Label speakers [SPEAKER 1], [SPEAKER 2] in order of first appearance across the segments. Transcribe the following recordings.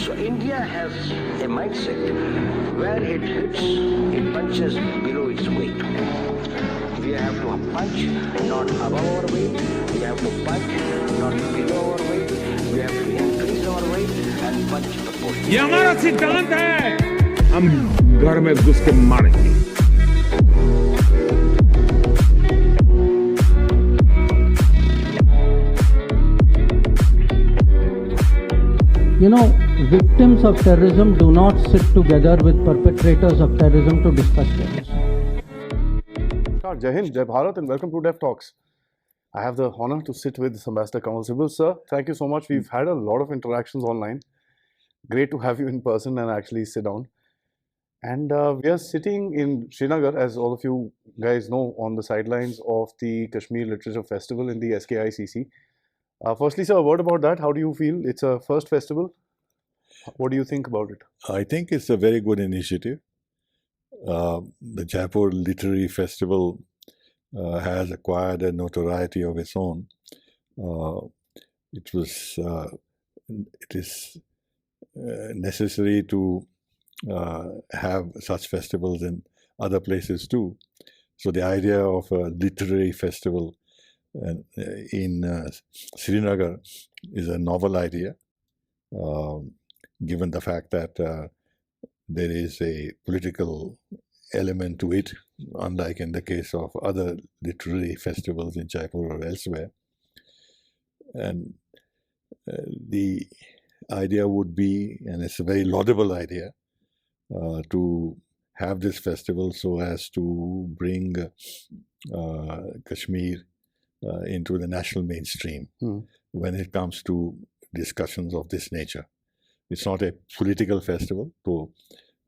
[SPEAKER 1] So India has a mindset where it hits, it punches below its weight. We have to punch not above our weight, we have to punch not below our weight, we have to increase our weight and punch proportionally.
[SPEAKER 2] ये हमारा सिद्धांत है, हम घर में घुस के मारेंगे.
[SPEAKER 3] You know, victims of terrorism do not sit together with perpetrators of terrorism to discuss terrorism.
[SPEAKER 4] Jai Hind, Jai Bharat, and welcome to Dev Talks. I have the honor to sit with Ambassador Kanwal Sibal. Sir, thank you so much. We've had a lot of interactions online. Great to have you in person and actually sit down. And we are sitting in Srinagar, as all of you guys know, on the sidelines of the Kashmir Literature Festival in the SKICC. Firstly, sir, a word about that. How do you feel? It's a first festival. What do you think about it?
[SPEAKER 5] I think it's a very good initiative. The Jaipur Literary Festival has acquired a notoriety of its own. It is necessary to have such festivals in other places too. So the idea of a literary festival in Srinagar is a novel idea, given the fact that there is a political element to it, unlike in the case of other literary festivals in Jaipur or elsewhere. And the idea would be, and it's a very laudable idea, to have this festival so as to bring Kashmir into the national mainstream when it comes to discussions of this nature. It's not a political festival, though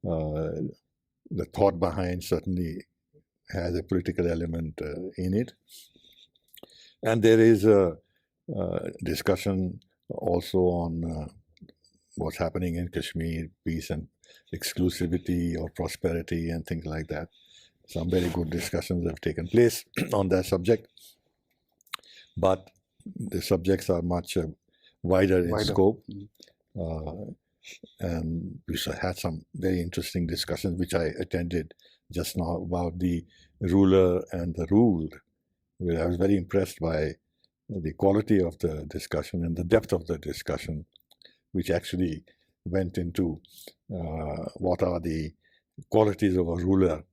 [SPEAKER 5] the thought behind certainly has a political element in it. And there is a discussion also on what's happening in Kashmir, peace and exclusivity or prosperity and things like that. Some very good discussions have taken place on that subject. But the subjects are much wider in scope. And we had some very interesting discussions, which I attended just now, about the ruler and the ruled, where I was very impressed by the quality of the discussion and the depth of the discussion, which actually went into what are the qualities of a ruler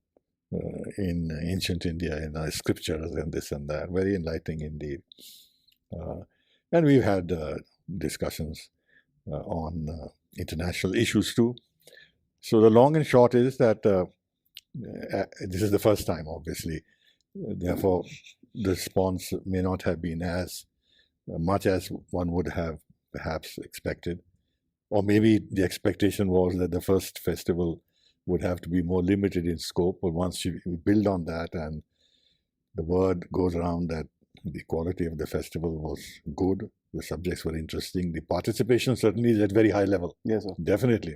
[SPEAKER 5] in ancient India, in our scriptures and this and that. Very enlightening indeed. And we've had discussions on international issues too. So the long and short is that this is the first time, obviously. Therefore, the response may not have been as much as one would have perhaps expected. Or maybe the expectation was that the first festival would have to be more limited in scope, but once you build on that and the word goes around that the quality of the festival was good, the subjects were interesting, the participation certainly is at very high level.
[SPEAKER 4] Yes, sir.
[SPEAKER 5] Definitely.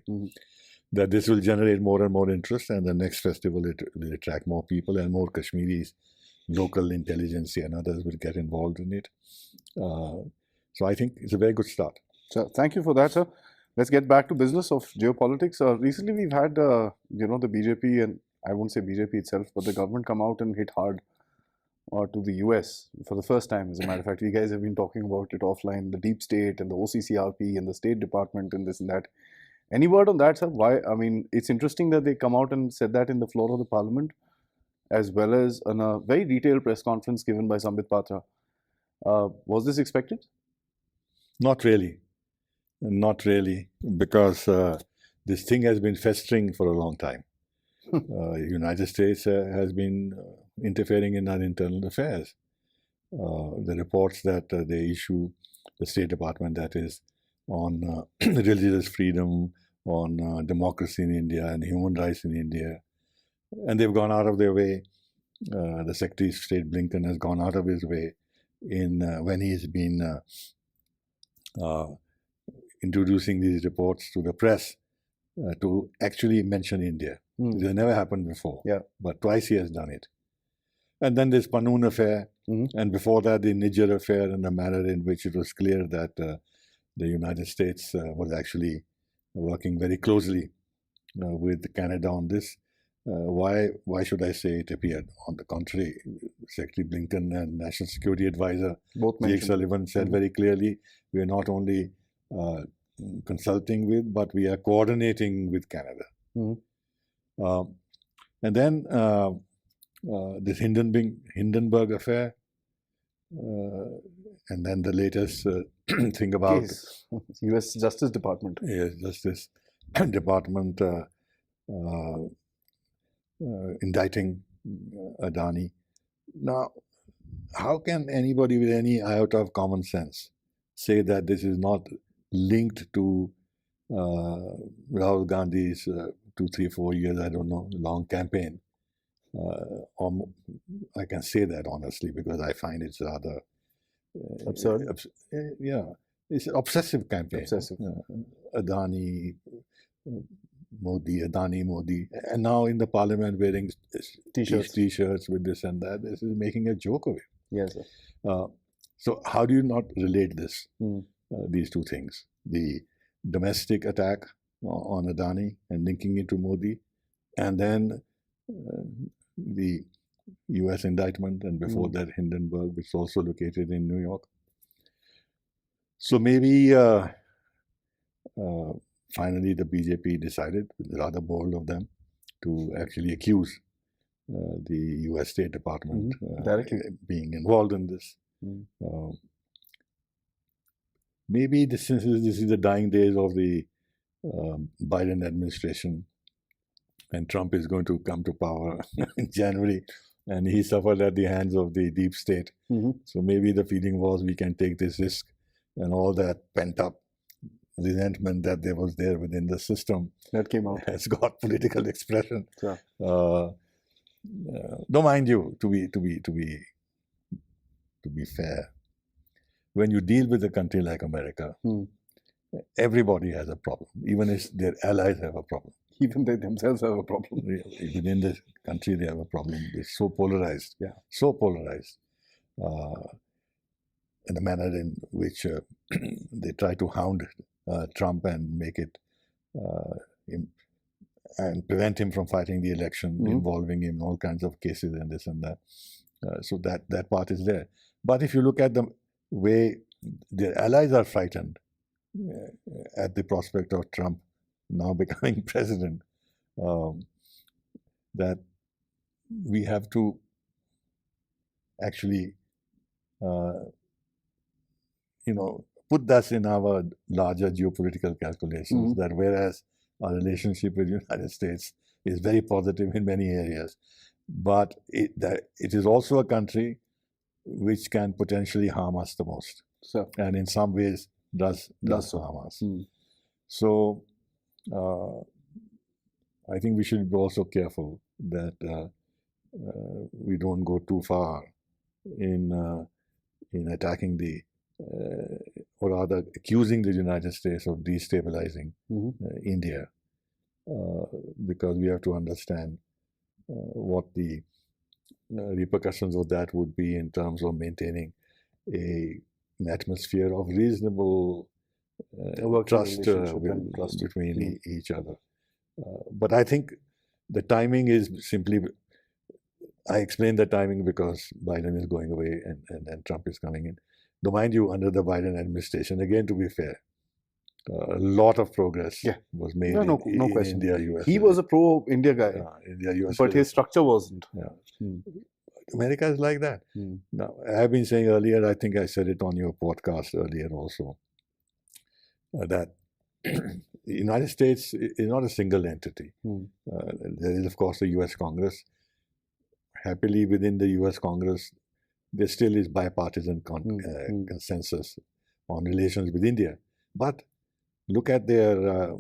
[SPEAKER 5] That this will generate more and more interest, and the next festival it will attract more people and more Kashmiris, local intelligentsia and others will get involved in it. So I think it's a very good start.
[SPEAKER 4] So thank you for that, sir. Let's get back to business of geopolitics. Recently, we've had, the BJP, and I won't say BJP itself, but the government come out and hit hard to the US for the first time. As a matter of fact, you guys have been talking about it offline, the deep state and the OCCRP and the State Department and this and that. Any word on that, sir? Why? I mean, it's interesting that they come out and said that in the floor of the parliament, as well as in a very detailed press conference given by Sambit Patra. Was this expected?
[SPEAKER 5] Not really. Not really, because this thing has been festering for a long time. United States has been interfering in our internal affairs. The reports that they issue, the State Department that is, on religious freedom, on democracy in India and human rights in India. And they've gone out of their way. The Secretary of State Blinken has gone out of his way in when he's been introducing these reports to the press to actually mention India. This never happened before, but twice he has done it. And then this Panoon affair, and before that the Niger affair, and the manner in which it was clear that the United States was actually working very closely with Canada on this. Why should I say it appeared? On the contrary, Secretary Blinken and National Security Advisor
[SPEAKER 4] Both
[SPEAKER 5] Jake
[SPEAKER 4] mentioned.
[SPEAKER 5] Sullivan said very clearly, we are not only consulting with, but we are coordinating with Canada. And then this Hindenburg affair, and then the latest thing about
[SPEAKER 4] Case. U.S. Justice Department.
[SPEAKER 5] Justice Department indicting Adani. Now, how can anybody with any iota of common sense say that this is not linked to Rahul Gandhi's 2, 3, 4 years, I don't know, long campaign? Or I can say that honestly because I find it's rather
[SPEAKER 4] Absurd.
[SPEAKER 5] Yeah, it's an obsessive campaign.
[SPEAKER 4] Obsessive.
[SPEAKER 5] Adani, Modi, and now in the parliament wearing t-shirts with this and that. This is making a joke of it.
[SPEAKER 4] Yes, sir.
[SPEAKER 5] So how do you not relate this, these two things? The domestic attack on Adani and linking it to Modi, and then the U.S. indictment, and before that Hindenburg, which is also located in New York. So maybe finally the BJP decided, rather bold of them, to actually accuse the U.S. State Department
[SPEAKER 4] directly
[SPEAKER 5] being involved in this. Maybe this is the dying days of the Biden administration, and Trump is going to come to power in January, and he suffered at the hands of the deep state. So maybe the feeling was we can take this risk, and all that pent-up resentment that there was there within the system
[SPEAKER 4] that came out
[SPEAKER 5] has got political expression.
[SPEAKER 4] Sure.
[SPEAKER 5] No, mind you, to be fair, when you deal with a country like America, everybody has a problem. Even if their allies have a problem.
[SPEAKER 4] Even they themselves have a problem.
[SPEAKER 5] Within the country, they have a problem. It's so polarized.
[SPEAKER 4] Yeah.
[SPEAKER 5] So polarized. In the manner in which they try to hound Trump and make it and prevent him from fighting the election, involving him in all kinds of cases and this and that. So that part is there. But if you look at the way their allies are frightened at the prospect of Trump now becoming president, that we have to actually put that in our larger geopolitical calculations, that whereas our relationship with the United States is very positive in many areas, but it is also a country which can potentially harm us the most, and in some ways does harm us. So I think we should be also careful that we don't go too far in attacking or rather accusing the United States of destabilizing India, because we have to understand what the repercussions of that would be in terms of maintaining an atmosphere of reasonable trust between each other. But I think the timing is simply, I explained the timing because Biden is going away and Trump is coming in. Though mind you, under the Biden administration, again, to be fair, a lot of progress was made
[SPEAKER 4] no
[SPEAKER 5] in
[SPEAKER 4] question.
[SPEAKER 5] India-US.
[SPEAKER 4] He was a pro-India guy,
[SPEAKER 5] India-US,
[SPEAKER 4] but his structure wasn't.
[SPEAKER 5] America is like that. Now, I have been saying earlier, I think I said it on your podcast earlier also, that the United States is not a single entity. There is, of course, the U.S. Congress. Happily, within the U.S. Congress, there still is bipartisan consensus on relations with India. But look at their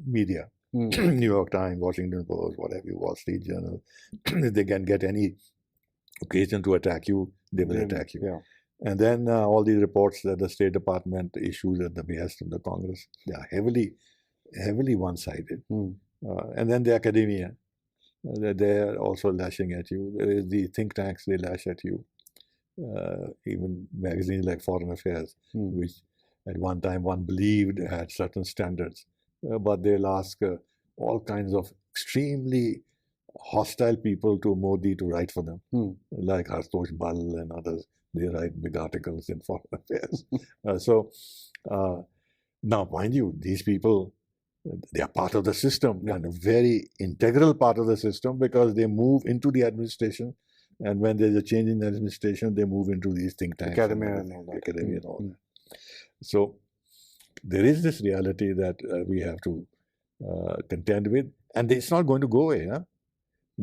[SPEAKER 5] media, New York Times, Washington Post, whatever, Wall Street Journal. If they can get any occasion to attack you, they will attack you.
[SPEAKER 4] Yeah.
[SPEAKER 5] And then all the reports that the State Department issues at the behest of the Congress, they are heavily one-sided. And then the academia, they are also lashing at you. There is the think tanks, they lash at you. Even magazines like Foreign Affairs, which at one time one believed had certain standards, but they'll ask all kinds of extremely hostile people to Modi to write for them, like Hartosh Bal and others. They write big articles in foreign affairs. Now, mind you, these people, they are part of the system and a very integral part of the system because they move into the administration. And when there's a change in the administration, they move into these think tanks.
[SPEAKER 4] Academia and all that.
[SPEAKER 5] Academia and all that. So there is this reality that we have to contend with. And it's not going to go away. Huh?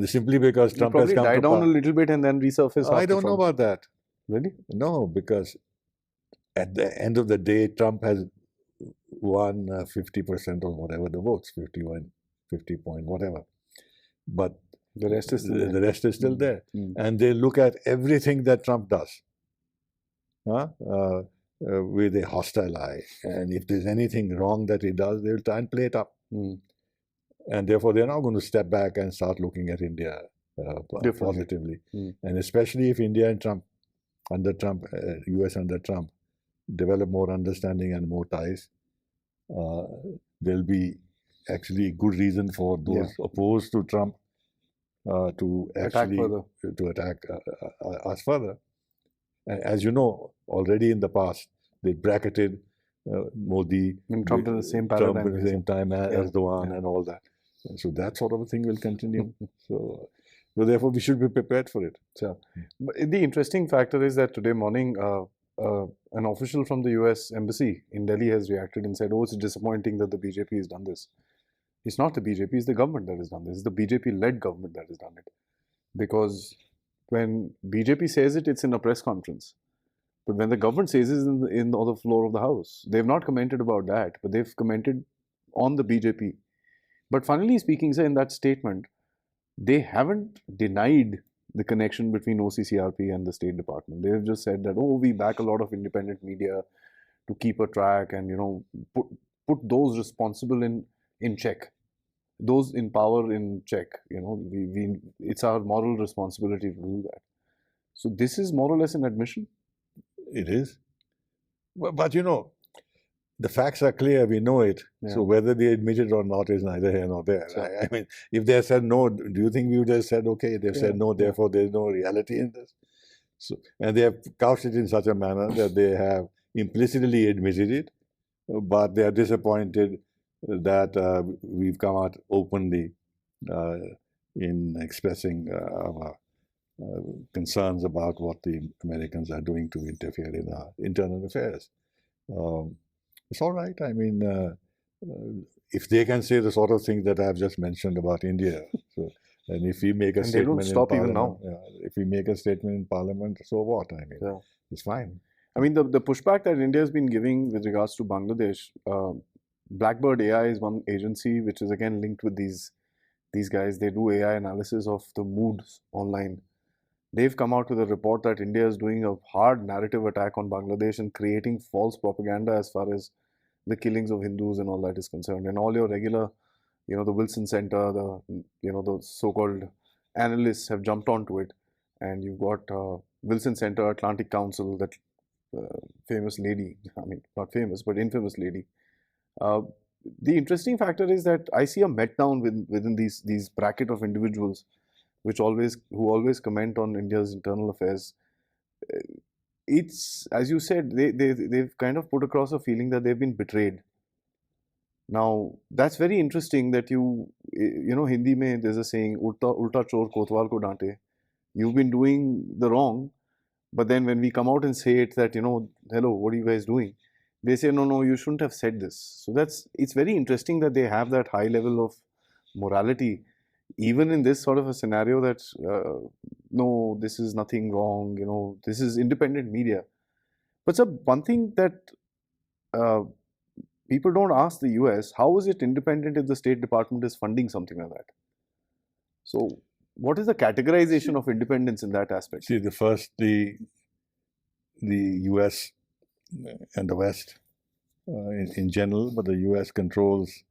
[SPEAKER 5] Simply because Trump has come
[SPEAKER 4] die
[SPEAKER 5] to
[SPEAKER 4] down
[SPEAKER 5] power.
[SPEAKER 4] a little bit and then resurface.
[SPEAKER 5] I don't know about that.
[SPEAKER 4] Really?
[SPEAKER 5] No, because at the end of the day, Trump has won 50% or whatever the votes, 51, 50 point, whatever. But
[SPEAKER 4] the rest is still
[SPEAKER 5] the rest is still there. And they look at everything that Trump does with a hostile eye. And if there's anything wrong that he does, they'll try and play it up. And therefore, they're not going to step back and start looking at India positively. And especially if India and Trump, under Trump, US under Trump, develop more understanding and more ties, there'll be actually good reason for those opposed to Trump to actually attack us further. As you know, already in the past, they bracketed Modi
[SPEAKER 4] and Trump in the same
[SPEAKER 5] paradigm, Trump at the same time as Erdogan and all that. And so that sort of a thing will continue. So therefore, we should be prepared for it.
[SPEAKER 4] But the interesting factor is that today morning, an official from the US Embassy in Delhi has reacted and said, oh, it's disappointing that the BJP has done this. It's not the BJP, it's the government that has done this. It's the BJP-led government that has done it. Because when BJP says it, it's in a press conference. But when the government says it on the floor of the House, they've not commented about that, but they've commented on the BJP. But funnily speaking, sir, in that statement, they haven't denied the connection between OCCRP and the State Department. They've just said that, oh, we back a lot of independent media to keep a track and, put those responsible in check, those in power in check. It's our moral responsibility to do that. So this is more or less an admission.
[SPEAKER 5] It is. But the facts are clear, we know it. Yeah. So whether they admit it or not is neither here nor there. Sure. I mean, if they said no, do you think we would have said, okay, they've said no, therefore there's no reality in this? So, and they have couched it in such a manner that they have implicitly admitted it, but they are disappointed that we've come out openly in expressing our concerns about what the Americans are doing to interfere in our internal affairs. It's all right. I mean, if they can say the sort of things that I've just mentioned about India, and if we make a statement in Parliament, if we make a statement in Parliament, so what? I mean, it's fine.
[SPEAKER 4] I mean, the pushback that India has been giving with regards to Bangladesh, Blackbird AI is one agency which is again linked with these guys. They do AI analysis of the moods online. They've come out with a report that India is doing a hard narrative attack on Bangladesh and creating false propaganda as far as the killings of Hindus and all that is concerned. And all your regular, the Wilson Center, the so-called analysts have jumped onto it. And you've got Wilson Center, Atlantic Council, that famous lady, I mean, not famous, but infamous lady. The interesting factor is that I see a meltdown within these bracket of individuals who always comment on India's internal affairs. It's, as you said, they've kind of put across a feeling that they've been betrayed. Now, that's very interesting that Hindi mein there's a saying, ulta chor kotwal ko dante. You've been doing the wrong, but then when we come out and say it that, hello, what are you guys doing? They say, no, you shouldn't have said this. So it's very interesting that they have that high level of morality, even in this sort of a scenario that, no, this is nothing wrong, this is independent media. But sir, one thing that people don't ask the US, how is it independent if the State Department is funding something like that? So what is the categorization of independence in that aspect?
[SPEAKER 5] See, the US and the West in general, but the US controls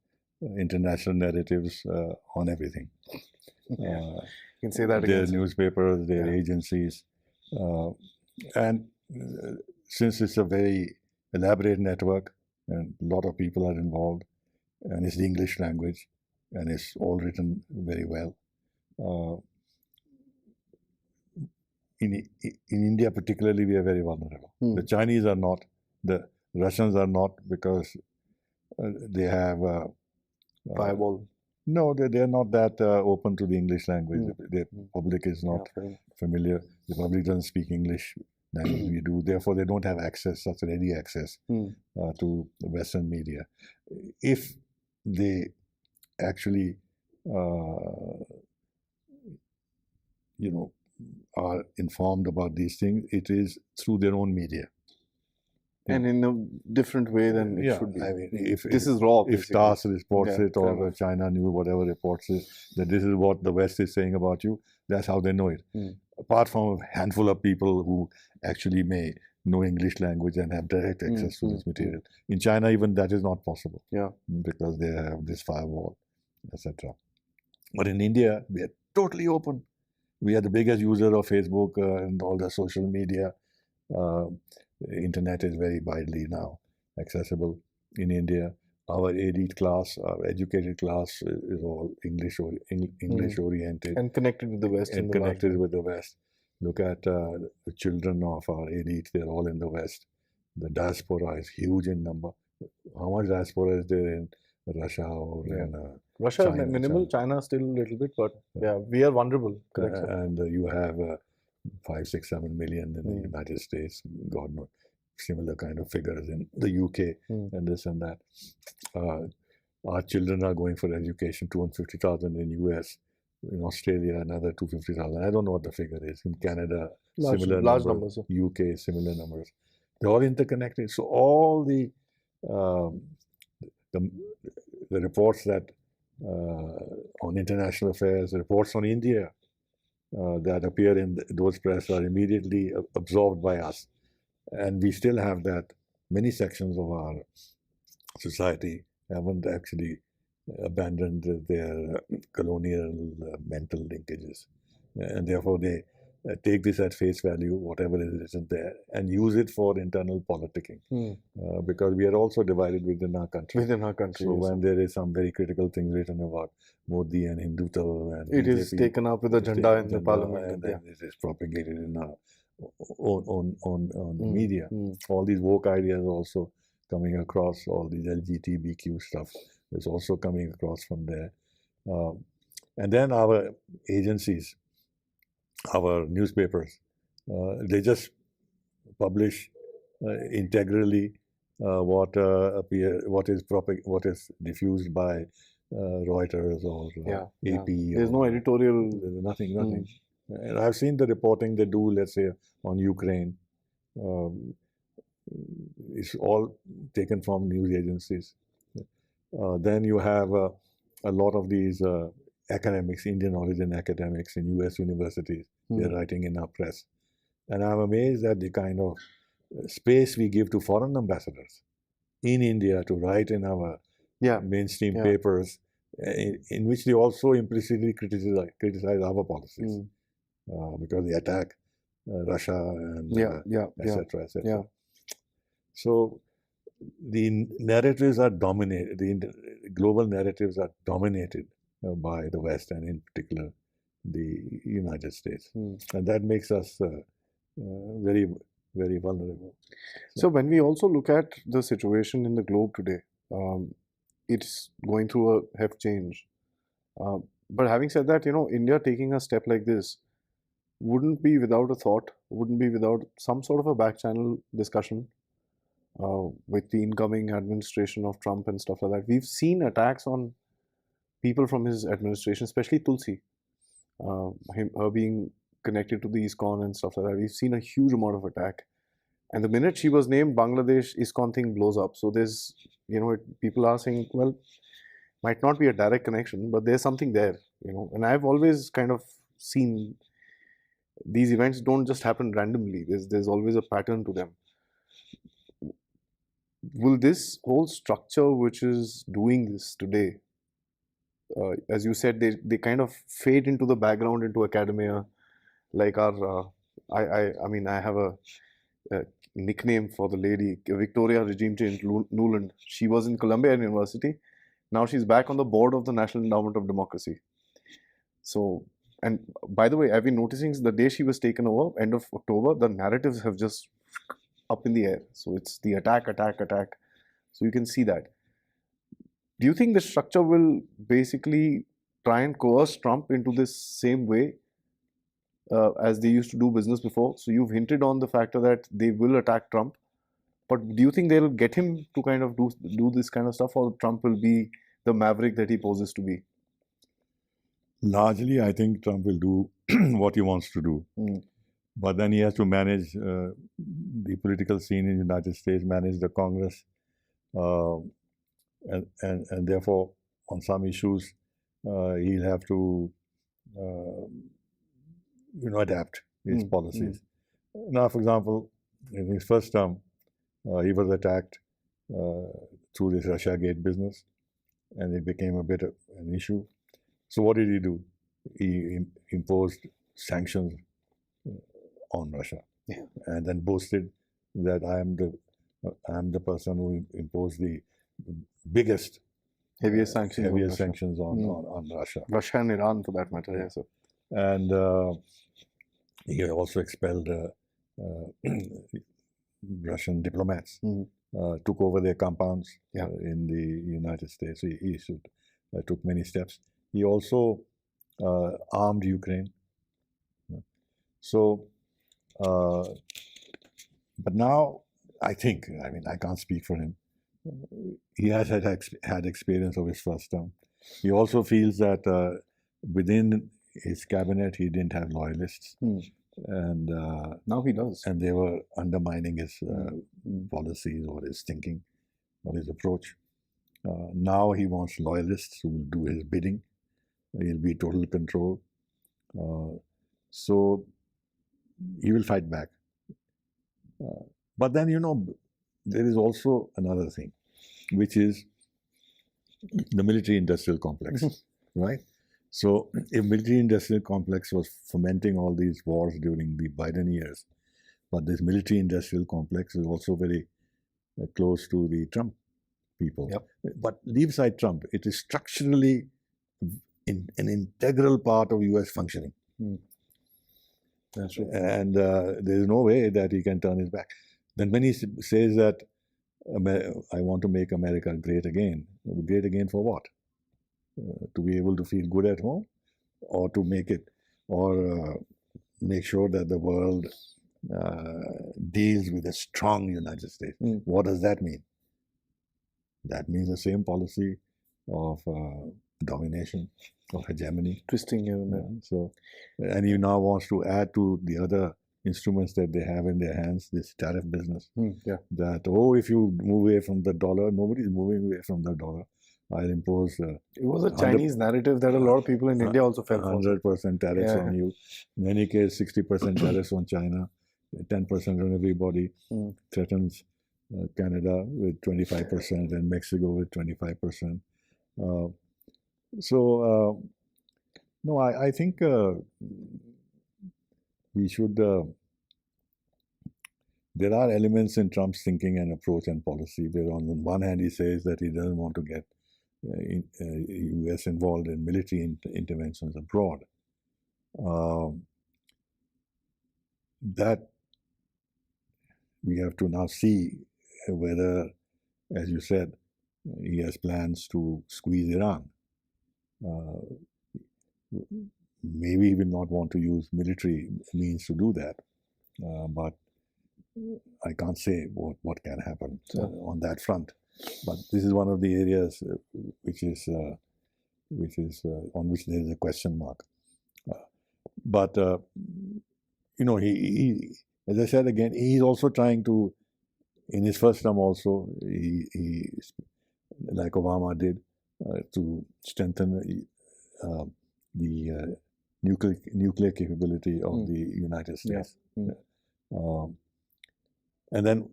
[SPEAKER 5] international narratives on everything.
[SPEAKER 4] You can say that
[SPEAKER 5] their newspapers, their agencies. And since it's a very elaborate network and a lot of people are involved, and it's the English language, and it's all written very well. In India particularly, we are very vulnerable. The Chinese are not, the Russians are not, because they have
[SPEAKER 4] Firewall.
[SPEAKER 5] No, they are not that open to the English language. The public is not familiar. The public doesn't speak English language we do. Therefore, they don't have access, such ready access to the Western media. If they actually, are informed about these things, it is through their own media.
[SPEAKER 4] And in a different way than it should be.
[SPEAKER 5] I mean, if
[SPEAKER 4] this is raw.
[SPEAKER 5] If TASS reports it, or China News, whatever reports it, that this is what the West is saying about you, that's how they know it. Apart from a handful of people who actually may know English language and have direct access to this material. In China, even that is not possible. Because they have this firewall, etc. But in India, we are totally open. We are the biggest user of Facebook and all the social media. Internet is very widely now accessible in India. Our elite class, our educated class, is all English oriented
[SPEAKER 4] and connected with the West.
[SPEAKER 5] And connected with the West. Look at the children of our elite; they're all in the West. The diaspora is huge in number. How much diaspora is there in Russia or in
[SPEAKER 4] Russia?
[SPEAKER 5] China,
[SPEAKER 4] minimal. China still a little bit, but we are vulnerable.
[SPEAKER 5] And you have 5, 6, 7 million in the United States. God knows, similar kind of figures in the UK and this and that. Our children are going for education, 250,000 in US. In Australia, another 250,000. I don't know what the figure is. In Canada, large numbers. UK, similar numbers. They're all interconnected. So all the reports that on international affairs, reports on India that appear in those press are immediately absorbed by us. And we still have that. Many sections of our society haven't actually abandoned their colonial mental linkages. And therefore they take this at face value, whatever is written there, and use it for internal politicking. Because we are also divided within our country. So when there is some very critical things written about Modi and Hindutva, and
[SPEAKER 4] it
[SPEAKER 5] BJP,
[SPEAKER 4] is taken up with the agenda in the parliament.
[SPEAKER 5] And then it is propagated in our own media. All these woke ideas also coming across, all these LGBTQ stuff is also coming across from there. And then our agencies, our newspapers, they just publish integrally what is diffused by Reuters or AP.
[SPEAKER 4] There's no editorial.
[SPEAKER 5] Nothing. And I've seen the reporting they do, let's say, on Ukraine. It's all taken from news agencies. Then you have a lot of these academics, Indian origin academics in US universities. They're writing in our press. And I'm amazed at the kind of space we give to foreign ambassadors in India to write in our mainstream papers, in which they also implicitly criticize our policies. Because they attack Russia and etc. So the narratives are dominated, the global narratives are dominated by the West, and in particular the United States. And that makes us very, very vulnerable.
[SPEAKER 4] So when we also look at the situation in the globe today, it's going through a heft change. But having said that, India taking a step like this wouldn't be without a thought, wouldn't be without some sort of a back channel discussion with the incoming administration of Trump and stuff like that. We've seen attacks on people from his administration, especially Tulsi, her being connected to the ISKCON and stuff like that. We've seen a huge amount of attack. And the minute she was named, Bangladesh ISKCON thing blows up. So there's, people are saying, well, might not be a direct connection, but there's something there, And I've always kind of seen these events don't just happen randomly. There's always a pattern to them. Will this whole structure which is doing this today, as you said, they kind of fade into the background, into academia, like our, I have a nickname for the lady, Victoria Regime Change Nuland. She was in Columbia University, Now she's back on the board of the National Endowment of Democracy. So, and by the way, I've been noticing the day she was taken over, end of October, the narratives have just up in the air. So it's the attack. So you can see that. Do you think the structure will basically try and coerce Trump into this same way as they used to do business before? So you've hinted on the factor that they will attack Trump, but do you think they'll get him to kind of do this kind of stuff, or Trump will be the maverick that he poses to be?
[SPEAKER 5] Largely, I think Trump will do what he wants to do. But then he has to manage the political scene in the United States, manage the Congress, and therefore, on some issues, he'll have to, adapt his policies. Now, for example, in his first term, he was attacked through this Russiagate business, and it became a bit of an issue. So what did he do? He imposed sanctions on Russia, and then boasted that I am the person who imposed the biggest,
[SPEAKER 4] heaviest
[SPEAKER 5] sanctions on Russia.
[SPEAKER 4] Russia and Iran, for that matter, yes.
[SPEAKER 5] And he also expelled Russian diplomats, took over their compounds in the United States. He took many steps. He also armed Ukraine. So, but now I think, I can't speak for him. He has had experience of his first term. He also feels that within his cabinet he didn't have loyalists, and
[SPEAKER 4] now he does,
[SPEAKER 5] and they were undermining his policies or his thinking or his approach. Now he wants loyalists who will do his bidding. He'll be total control. So he will fight back. But then, there is also another thing, which is the military-industrial complex, right? So if military-industrial complex was fomenting all these wars during the Biden years, but this military-industrial complex is also very close to the Trump people. But leave aside Trump, it is structurally an integral part of U.S. functioning.
[SPEAKER 4] That's true.
[SPEAKER 5] And there is no way that he can turn his back. Then when he says that I want to make America great again for what? To be able to feel good at home, or to make it, or make sure that the world deals with a strong United States. What does that mean? That means the same policy of domination, of hegemony.
[SPEAKER 4] Twisting here and there.
[SPEAKER 5] So, and he now wants to add to the other instruments that they have in their hands, this tariff business. That, if you move away from the dollar, nobody's moving away from the dollar. I'll impose.
[SPEAKER 4] It was a Chinese narrative that a lot of people in India also fell for.
[SPEAKER 5] 100% tariffs on you. In any case, 60% tariffs on China, 10% on everybody. Threatens Canada with 25% and Mexico with 25%. No, I think we should. There are elements in Trump's thinking and approach and policy where, on the one hand, he says that he doesn't want to get U.S. involved in military interventions abroad. That we have to now see whether, as you said, he has plans to squeeze Iran. Maybe he will not want to use military means to do that, but I can't say what can happen on that front. But this is one of the areas which is on which there is a question mark. But he, as I said again, he's also trying to, in his first term also, he like Obama did, to strengthen the nuclear capability of the United States. And then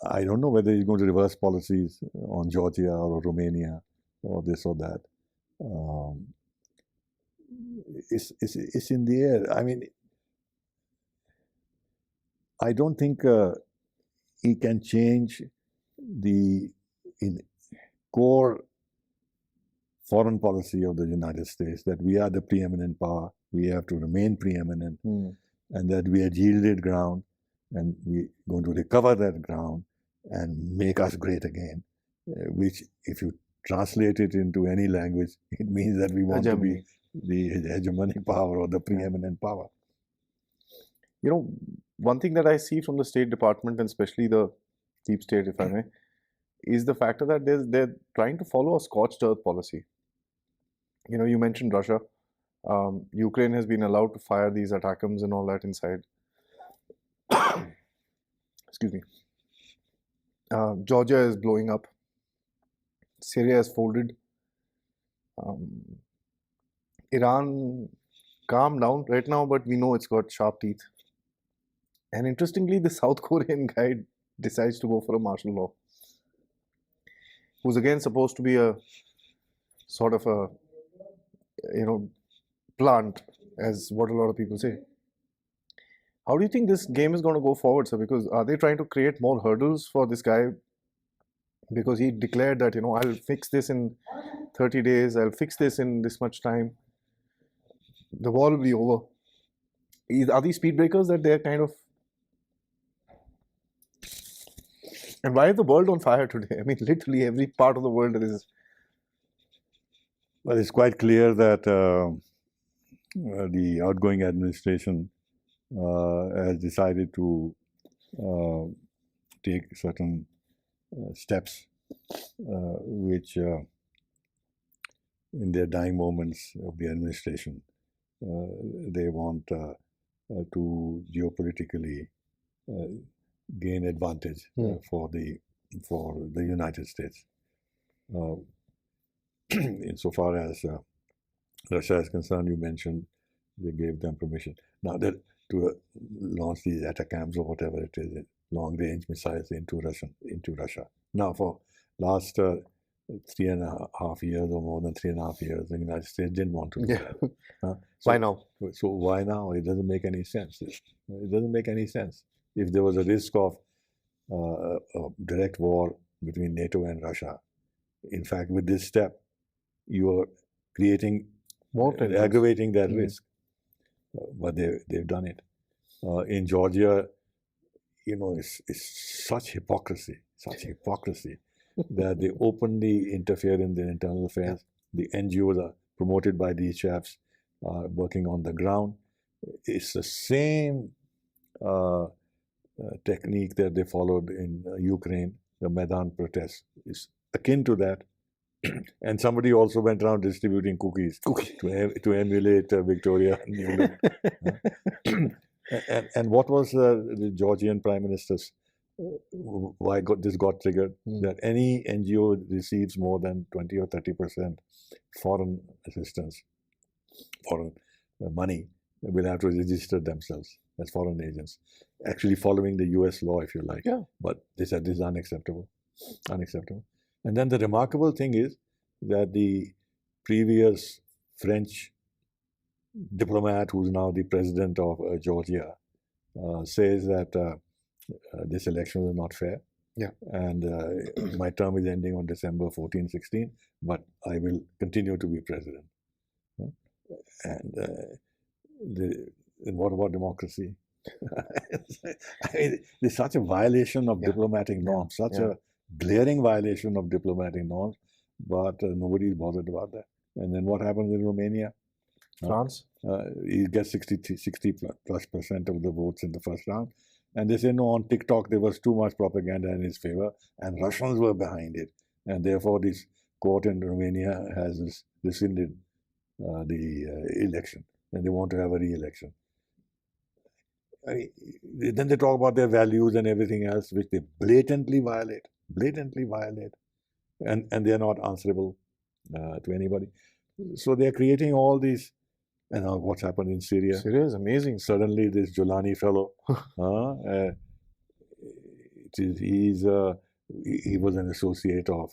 [SPEAKER 5] I don't know whether he's going to reverse policies on Georgia or Romania or this or that. It's in the air. I don't think he can change the core foreign policy of the United States, that we are the preeminent power, we have to remain preeminent, and that we had yielded ground, and we're going to recover that ground and make us great again, which, if you translate it into any language, it means that we want to be the hegemonic power or the preeminent power.
[SPEAKER 4] You know, one thing that I see from the State Department, and especially the deep state, if I may, is the factor that they're trying to follow a scorched earth policy. You know, you mentioned Russia. Ukraine has been allowed to fire these ATACMS and all that inside. Excuse me. Georgia is blowing up. Syria has folded. Iran calmed down right now, but we know it's got sharp teeth. And interestingly, the South Korean guy decides to go for a martial law, who's again supposed to be a sort of a, you know, plant, as what a lot of people say. How do you think this game is going to go forward, sir? Because are they trying to create more hurdles for this guy? Because he declared that, you know, I'll fix this in 30 days, I'll fix this in this much time. The war will be over. Are these speed breakers that they're kind of... And why is the world on fire today? I mean, literally every part of the world is...
[SPEAKER 5] Well, it's quite clear that the outgoing administration has decided to take certain steps which, in their dying moments of the administration, they want to geopolitically gain advantage for the United States. Insofar as Russia is concerned, you mentioned they gave them permission. Now that to launch these ATACMS or whatever it is, long-range missiles into Russia. Now, for last 3.5 years or more than 3.5 years, the United States didn't want to do that.
[SPEAKER 4] Why now?
[SPEAKER 5] So why now? It doesn't make any sense. It doesn't make any sense. If there was a risk of a direct war between NATO and Russia, in fact, with this step, you are creating, aggravating that risk. But they've done it. In Georgia, you know, it's such hypocrisy that they openly interfere in their internal affairs. The NGOs are promoted by these chaps working on the ground. It's the same technique that they followed in Ukraine, the Maidan protests. It's akin to that. And somebody also went around distributing cookies to emulate Victoria. And what was the Georgian Prime Minister's, why this got triggered? That any NGO receives more than 20 or 30% foreign assistance, foreign money, will have to register themselves as foreign agents, actually following the US law, if you like. But they said this is unacceptable. And then the remarkable thing is that the previous French diplomat, who's now the president of Georgia, says that this election was not fair. And my term is ending on December 14, 16, but I will continue to be president. And what about democracy? I mean, there's such a violation of diplomatic norms, such a glaring violation of diplomatic norms, but nobody is bothered about that. And then what happens in Romania?
[SPEAKER 4] France?
[SPEAKER 5] He gets 60+% of the votes in the first round. And they say, no, on TikTok there was too much propaganda in his favor, and Russians were behind it. And therefore this court in Romania has rescinded the election, and they want to have a re-election. I mean, then they talk about their values and everything else, which they blatantly violate, and they are not answerable to anybody. So they are creating all these, and what's happened in Syria.
[SPEAKER 4] Syria is amazing.
[SPEAKER 5] Suddenly this Jolani fellow, he was an associate of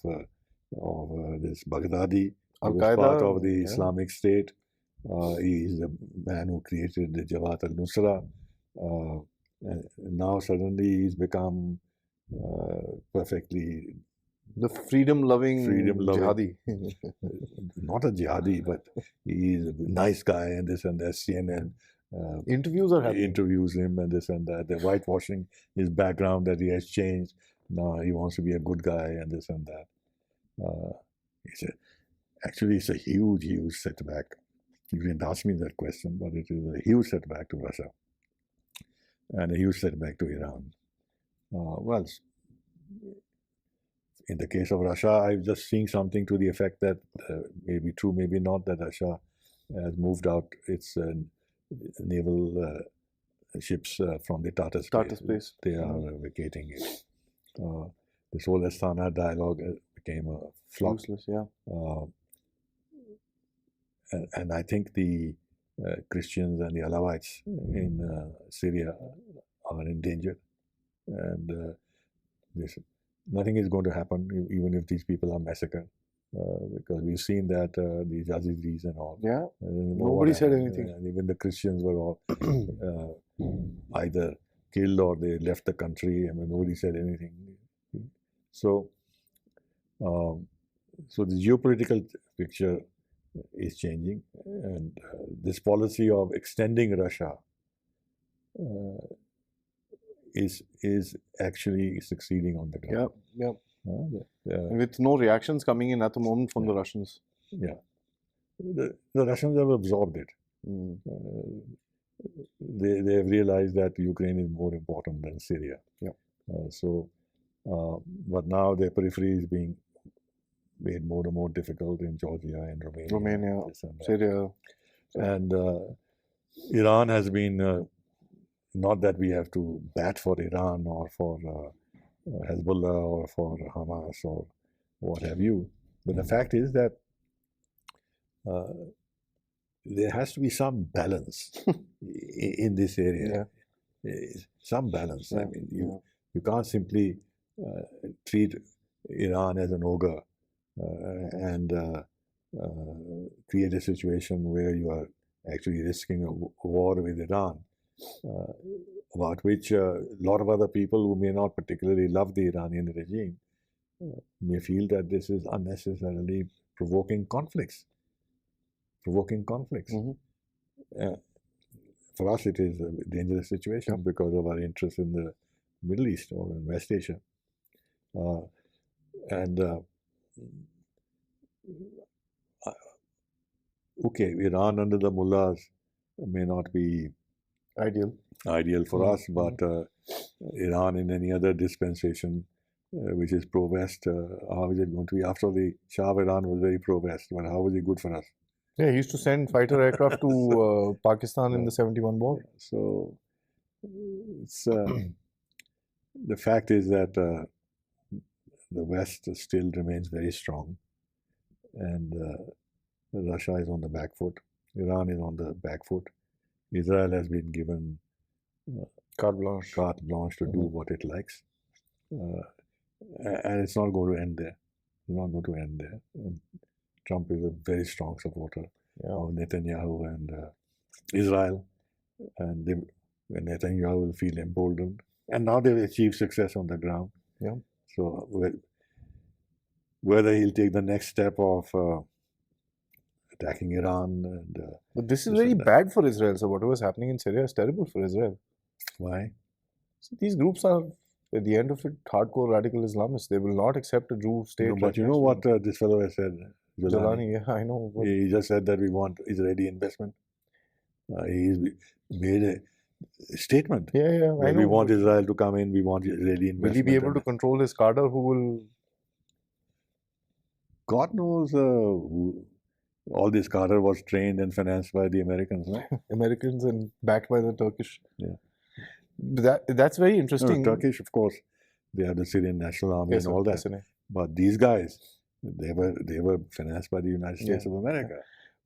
[SPEAKER 5] this Baghdadi, who was part of the Islamic State. He is the man who created the Jawat al-Nusra. And now suddenly he's become perfectly
[SPEAKER 4] The freedom-loving jihadi.
[SPEAKER 5] Not a jihadi, but he's a nice guy and this and that. CNN
[SPEAKER 4] Interviews are happening.
[SPEAKER 5] interviews him and this and that. They're whitewashing his background that he has changed. Now he wants to be a good guy and this and that. Actually, it's a huge, huge setback. You didn't ask me that question, but it is a huge setback to Russia and a huge setback to Iran. Well, in the case of Russia, I've just seen something to the effect that maybe true, maybe not, that Russia has moved out its naval ships from the Tata space. They are vacating it. This whole Astana dialogue became a flop.
[SPEAKER 4] Useless, yeah.
[SPEAKER 5] And I think the Christians and the Alawites in Syria are in danger. And nothing is going to happen even if these people are massacred. Because we've seen that the Yazidis and all.
[SPEAKER 4] Yeah. Nobody said anything.
[SPEAKER 5] And even the Christians were all either killed or they left the country. I mean, nobody said anything. So, so the geopolitical picture is changing, and this policy of extending Russia is actually succeeding on the ground.
[SPEAKER 4] With no reactions coming in at the moment from the Russians.
[SPEAKER 5] Yeah, the Russians have absorbed it. They have realized that Ukraine is more important than Syria. But now their periphery is being made more and more difficult in Georgia and Romania,
[SPEAKER 4] Syria.
[SPEAKER 5] And Iran has been, not that we have to bat for Iran or for Hezbollah or for Hamas or what have you, but the fact is that there has to be some balance in this area. Some balance. I mean, you can't simply treat Iran as an ogre and create a situation where you are actually risking a war with Iran, about which a lot of other people who may not particularly love the Iranian regime may feel that this is unnecessarily provoking conflicts. For us, it is a dangerous situation because of our interest in the Middle East or in West Asia. Okay, Iran under the mullahs may not be ideal for us, but Iran in any other dispensation which is pro-West, how is it going to be? After the Shah of Iran was very pro-West, but how was it good for us?
[SPEAKER 4] Yeah, he used to send fighter aircraft to Pakistan in the 71 war.
[SPEAKER 5] So it's the fact is that the West still remains very strong, and Russia is on the back foot. Iran is on the back foot. Israel has been given
[SPEAKER 4] carte blanche
[SPEAKER 5] to do what it likes, and it's not going to end there. And Trump is a very strong supporter of Netanyahu and Israel, and Netanyahu will feel emboldened. And now they've achieved success on the ground. So whether he'll take the next step of attacking Iran and
[SPEAKER 4] but this is very bad for Israel. So whatever is happening in Syria is terrible for Israel.
[SPEAKER 5] Why?
[SPEAKER 4] So these groups are, at the end of it, hardcore radical Islamists. They will not accept a Jew state.
[SPEAKER 5] No, but you know what this fellow has said?
[SPEAKER 4] Jalani, yeah, I know.
[SPEAKER 5] He just said that we want Israeli investment. He's made a statement.
[SPEAKER 4] I know.
[SPEAKER 5] We want Israel to come in. We want Israeli investment.
[SPEAKER 4] Will he be able to control his cadre? Who will?
[SPEAKER 5] God knows who. All this cadre was trained and financed by the Americans, right?
[SPEAKER 4] Americans and backed by the Turkish. That's very interesting.
[SPEAKER 5] No, Turkish, of course, they have the Syrian National Army and all that. But these guys, they were financed by the United States of America.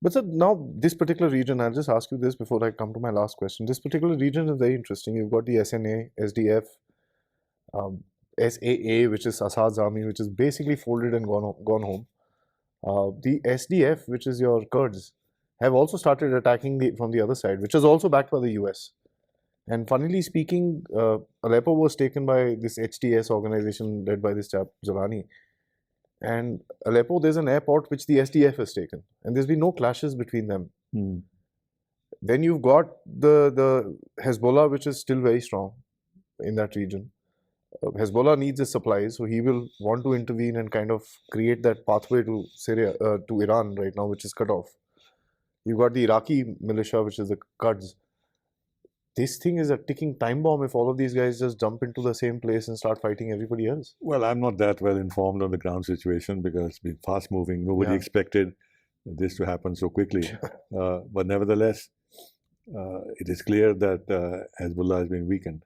[SPEAKER 4] But so now this particular region, I'll just ask you this before I come to my last question. This particular region is very interesting. You've got the SNA, SDF, SAA, which is Assad's army, which is basically folded and gone home. The SDF, which is your Kurds, have also started attacking from the other side, which is also backed by the US. And funnily speaking, Aleppo was taken by this HTS organization led by this chap, Jalani. And Aleppo, there's an airport which the SDF has taken, and there's been no clashes between them. Then you've got the Hezbollah, which is still very strong in that region. Hezbollah needs its supplies, so he will want to intervene and kind of create that pathway to Syria, to Iran right now, which is cut off. You've got the Iraqi militia, which is the Kurds. This thing is a ticking time bomb if all of these guys just jump into the same place and start fighting everybody else.
[SPEAKER 5] Well, I'm not that well informed on the ground situation because it's been fast moving. Nobody expected this to happen so quickly. But nevertheless, it is clear that Hezbollah has been weakened.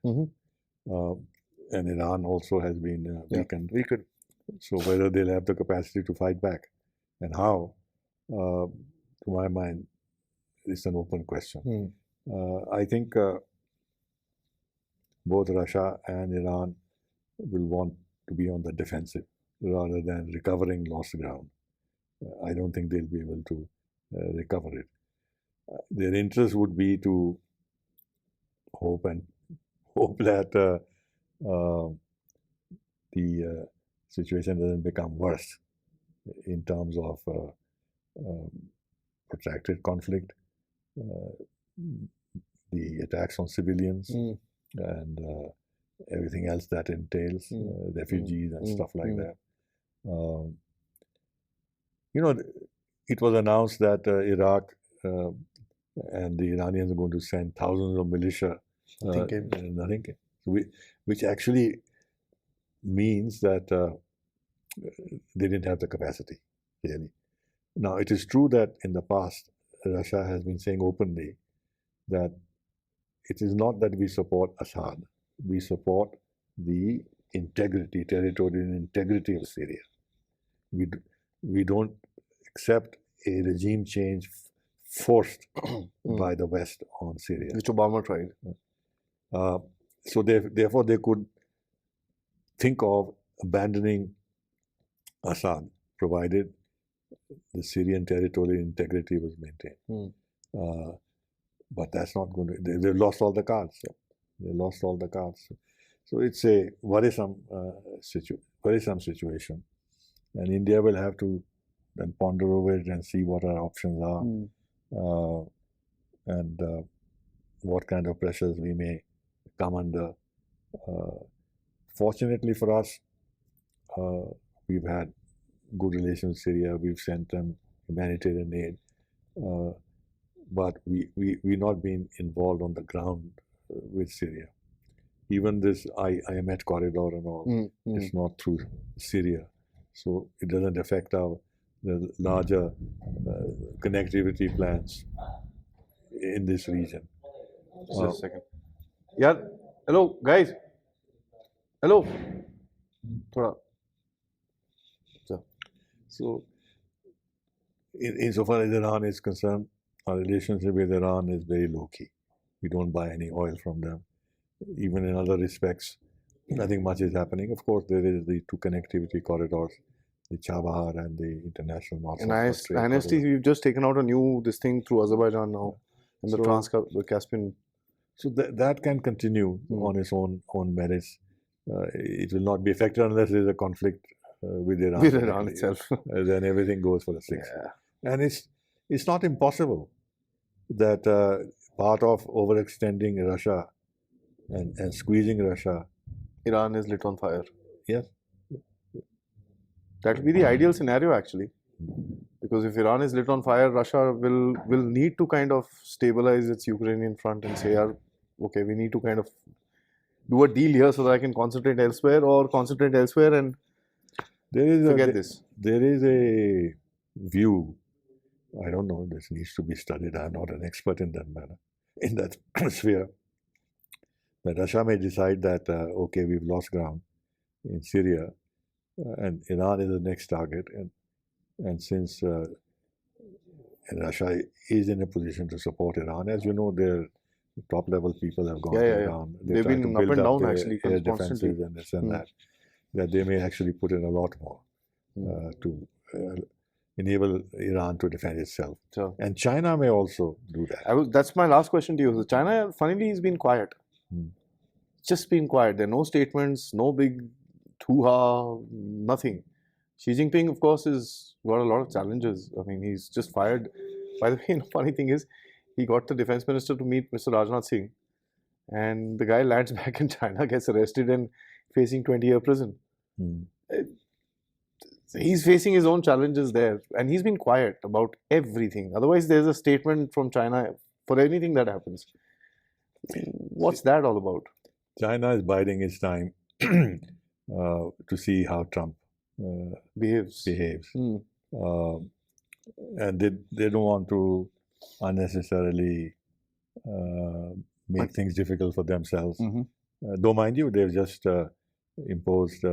[SPEAKER 5] And Iran also has been weakened. So whether they'll have the capacity to fight back and how, to my mind, is an open question. I think both Russia and Iran will want to be on the defensive rather than recovering lost ground. I don't think they'll be able to recover it. Their interest would be to hope that the situation doesn't become worse in terms of protracted conflict, the attacks on civilians, and everything else that entails, refugees and stuff like that. You know, it was announced that Iraq and the Iranians are going to send thousands of militia. Nothing came. Which actually means that they didn't have the capacity, really. Now, it is true that in the past, Russia has been saying openly that it is not that we support Assad. We support the integrity, territorial integrity of Syria. We don't accept a regime change forced by the West on Syria.
[SPEAKER 4] Which Obama tried.
[SPEAKER 5] So therefore, they could think of abandoning Assad, provided the Syrian territorial integrity was maintained. But that's not going to. They've lost all the cards. They lost all the cards. So it's a worrisome situation, and India will have to then ponder over it and see what our options are, and what kind of pressures we may come under. Fortunately for us, we've had good relations with Syria. We've sent them humanitarian aid, but we've not been involved on the ground with Syria. Even this IMH corridor and all, it's not through Syria, so it doesn't affect the larger connectivity plans in this region.
[SPEAKER 4] Just a second. Yeah. Hello, guys. Hello.
[SPEAKER 5] So, insofar as Iran is concerned, our relationship with Iran is very low-key. We don't buy any oil from them. Even in other respects, nothing much is happening. Of course, there is the two connectivity corridors, the Chabahar and the international North.
[SPEAKER 4] And INST, we've just taken out a new thing through Azerbaijan now, and the Caspian.
[SPEAKER 5] So that can continue on its own merits. It will not be affected unless there is a conflict with Iran.
[SPEAKER 4] With Iran itself.
[SPEAKER 5] Then everything goes for the six. And it's not impossible that part of overextending Russia and squeezing Russia,
[SPEAKER 4] Iran is lit on fire.
[SPEAKER 5] Yes.
[SPEAKER 4] That would be the ideal scenario, actually. Because if Iran is lit on fire, Russia will need to kind of stabilize its Ukrainian front and say, okay, we need to kind of do a deal here so that I can concentrate elsewhere, or concentrate elsewhere and forget this.
[SPEAKER 5] There is a view, I don't know, this needs to be studied. I'm not an expert in that matter, in that sphere, that Russia may decide that, okay, we've lost ground in Syria, and Iran is the next target, and since Russia is in a position to support Iran, as you know, their top-level people have gone down.
[SPEAKER 4] They've been up and down, actually,
[SPEAKER 5] air
[SPEAKER 4] constantly.
[SPEAKER 5] defenses and this and that they may actually put in a lot more to enable Iran to defend itself.
[SPEAKER 4] Sure.
[SPEAKER 5] And China may also do that.
[SPEAKER 4] That's my last question to you. So China, funnily, has been quiet. Just been quiet. There are no statements, no big hoo-ha, nothing. Xi Jinping, of course, is got a lot of challenges. I mean, he's just fired. By the way, funny thing is, he got the defense minister to meet Mr. Rajnath Singh, and the guy lands back in China, gets arrested, and facing 20-year prison. He's facing his own challenges there, and he's been quiet about everything. Otherwise, there's a statement from China for anything that happens. What's that all about?
[SPEAKER 5] China is biding its time to see how Trump behaves. And they don't want to unnecessarily make things difficult for themselves. Though, mind you, they've just imposed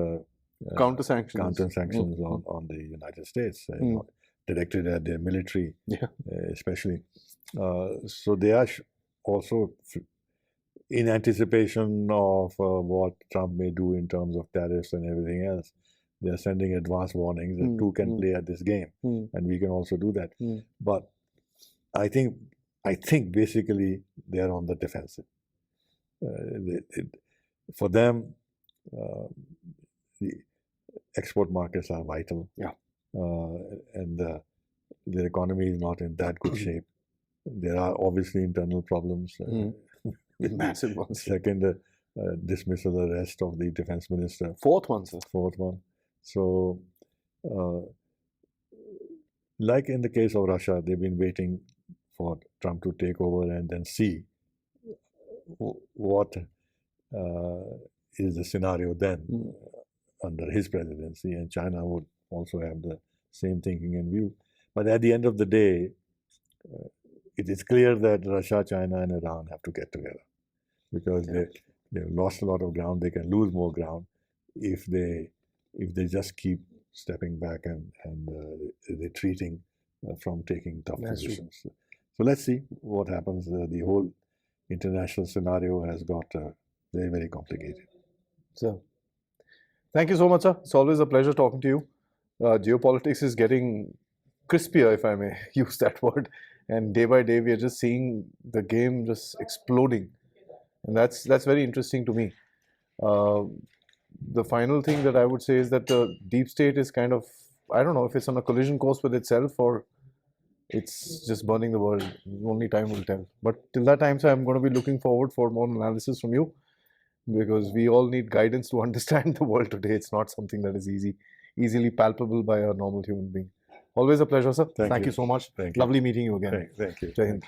[SPEAKER 4] counter sanctions
[SPEAKER 5] on the United States, directed at their military, especially. So they are also in anticipation of what Trump may do in terms of tariffs and everything else. They are sending advance warnings that two can play at this game, and we can also do that. But I think basically they are on the defensive. For them, the export markets are vital, and their economy is not in that good shape. There are obviously internal problems,
[SPEAKER 4] massive ones.
[SPEAKER 5] Second, dismissal, arrest of the defense minister.
[SPEAKER 4] Fourth one, sir.
[SPEAKER 5] Fourth one. So, like in the case of Russia, they've been waiting for Trump to take over and then see what is the scenario then under his presidency, and China would also have the same thinking in view. But at the end of the day, it is clear that Russia, China, and Iran have to get together, because they've lost a lot of ground. They can lose more ground if they just keep stepping back and retreating from taking tough positions. So let's see what happens. The whole international scenario has got very, very complicated.
[SPEAKER 4] So, thank you so much, sir. It's always a pleasure talking to you. Geopolitics is getting crispier, if I may use that word. And day by day, we are just seeing the game just exploding. And that's very interesting to me. The final thing that I would say is that the deep state is kind of, I don't know if it's on a collision course with itself or it's just burning the world. Only time will tell. But till that time, sir, I'm going to be looking forward for more analysis from you, because we all need guidance to understand the world today. It's not something that is easily palpable by a normal human being. Always a pleasure, sir. Thank you so much.
[SPEAKER 5] Thank you.
[SPEAKER 4] Lovely meeting you again.
[SPEAKER 5] Thank you.
[SPEAKER 4] Jai Hind.